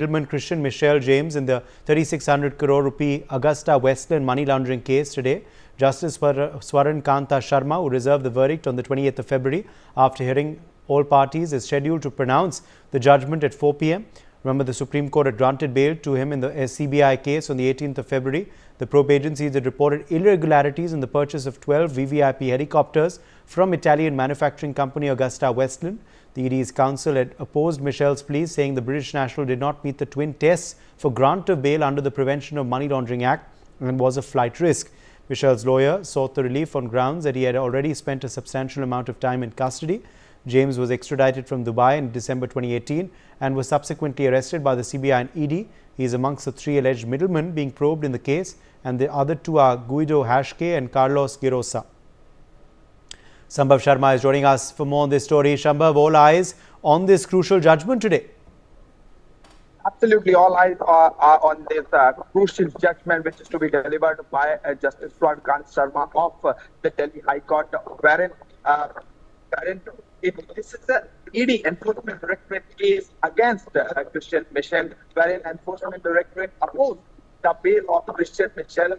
middleman Christian Michel James in the 3,600 crore rupee Agusta Westland money laundering case today. Justice Swarana Kanta Sharma, who reserved the verdict on the 28th of February after hearing all parties, is scheduled to pronounce the judgment at 4 p.m. Remember, the Supreme Court had granted bail to him in the CBI case on the 18th of February. The probe agencies had reported irregularities in the purchase of 12 VVIP helicopters from Italian manufacturing company Agusta Westland. The ED's counsel had opposed Michel's plea, saying the British national did not meet the twin tests for grant of bail under the Prevention of Money Laundering Act and was a flight risk. Michel's lawyer sought the relief on grounds that he had already spent a substantial amount of time in custody. James was extradited from Dubai in December 2018 and was subsequently arrested by the CBI and ED. He is amongst the three alleged middlemen being probed in the case, and the other two are Guido Hashke and Carlos Girosa. Sambhav Sharma is joining us for more on this story. Sambhav, all eyes on this crucial judgment today. Absolutely, all eyes are on this crucial judgment, which is to be delivered by Justice Swarana Kanta Sharma of the Delhi High Court, wherein this is the ED Enforcement Directorate case against Christian Michel, wherein Enforcement Directorate opposed the bail of Christian Michel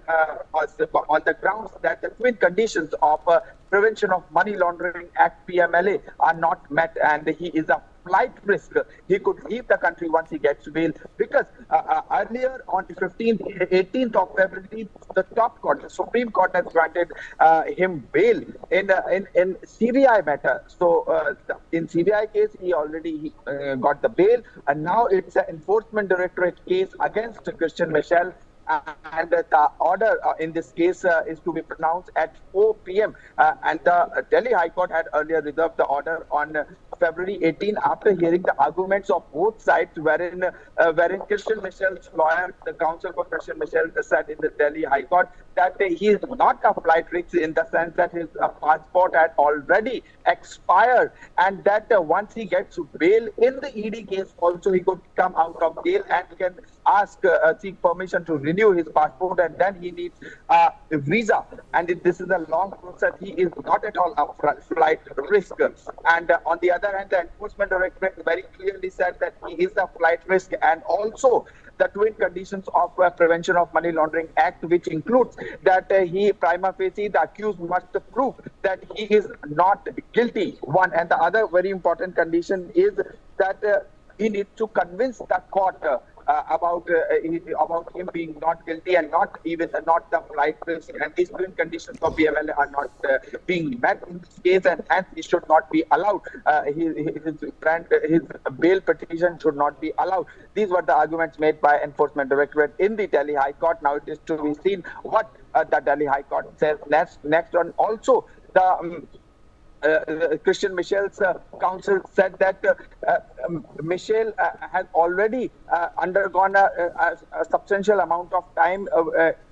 on the grounds that the twin conditions of Prevention of Money Laundering Act (PMLA) are not met, and he is a flight risk. He could leave the country once he gets bail, because earlier on the 18th of February, the top court, the Supreme Court, has granted him bail in CBI matter. So in CBI case, he already got the bail, and now it's an Enforcement Directorate case against Christian Michel. And the order in this case is to be pronounced at 4 p.m. And the Delhi High Court had earlier reserved the order on February 18 after hearing the arguments of both sides, wherein Christian Michel's lawyer, the counsel for Christian Michel, said in the Delhi High Court that he is not a flight risk in the sense that his passport had already expired, and that once he gets bail in the ED case also, he could come out of jail and can seek permission to renew his passport, and then he needs a visa. And this is a long process. He is not at all a flight risk. And on the other hand, the Enforcement Directorate very clearly said that he is a flight risk, and also the twin conditions of Prevention of Money Laundering Act, which includes that he prima facie, the accused must prove that he is not guilty. One, and the other very important condition is that he needs to convince the court about him being not guilty and not the flight risk, and these twin conditions of PMLA are not being met in this case, and hence he should not be allowed. His bail petition should not be allowed. These were the arguments made by Enforcement Directorate in the Delhi High Court. Now it is to be seen what the Delhi High Court says next on. Also, the Christian Michel's counsel said that Michel has already undergone a substantial amount of time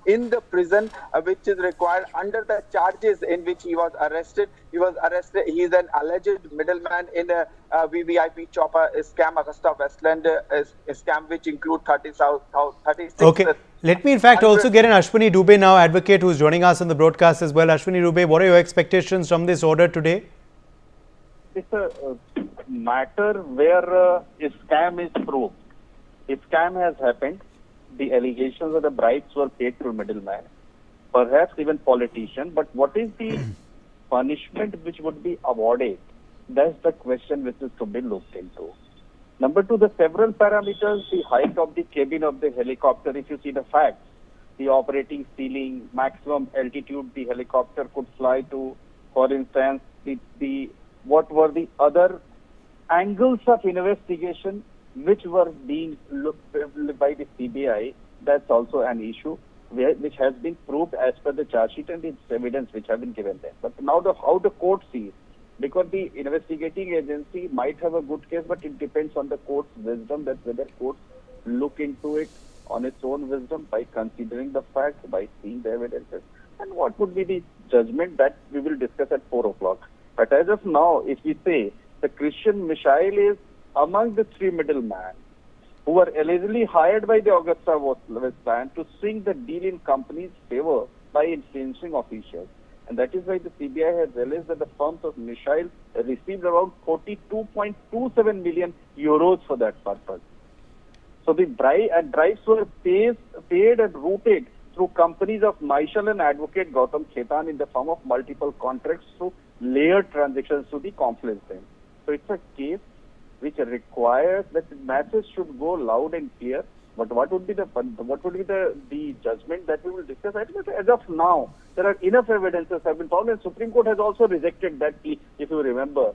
in the prison, which is required under the charges in which he was arrested. He is an alleged middleman in a VVIP chopper scam, Agusta Westland scam, which include 36. Okay. Let me in fact also get an Ashwini Dubey now, advocate, who is joining us on the broadcast as well. Ashwini Dubey, what are your expectations from this order today? It's a matter where a scam is proved. If scam has happened, the allegations of the bribes were paid to a middleman, perhaps even politician, but what is the punishment which would be awarded? That's the question which is to be looked into. Number two, the several parameters, the height of the cabin of the helicopter, if you see the facts, the operating ceiling, maximum altitude the helicopter could fly to, for instance, what were the other angles of investigation which were being looked by the CBI, that's also an issue which has been proved as per the charge sheet and the evidence which have been given there. But now how the court sees, because the investigating agency might have a good case, but it depends on the court's wisdom, that whether courts look into it on its own wisdom by considering the facts, by seeing the evidences, and what would be the judgment, that we will discuss at 4 o'clock. But as of now, if we say the Christian Michel is among the three middlemen who were allegedly hired by the Agusta Westland to swing the deal in company's favor by influencing officials. And that is why the CBI has realized that the firms of Michel received around 42.27 million euros for that purpose. So the bribes were paid and routed through companies of Michel and advocate Gautam Khetan in the form of multiple contracts through layered transactions to the confluence bank. So it's a case which requires that the message should go loud and clear. But what would be the judgment that we will discuss? I think that as of now, there are enough evidences have been found, and Supreme Court has also rejected that plea, if you remember.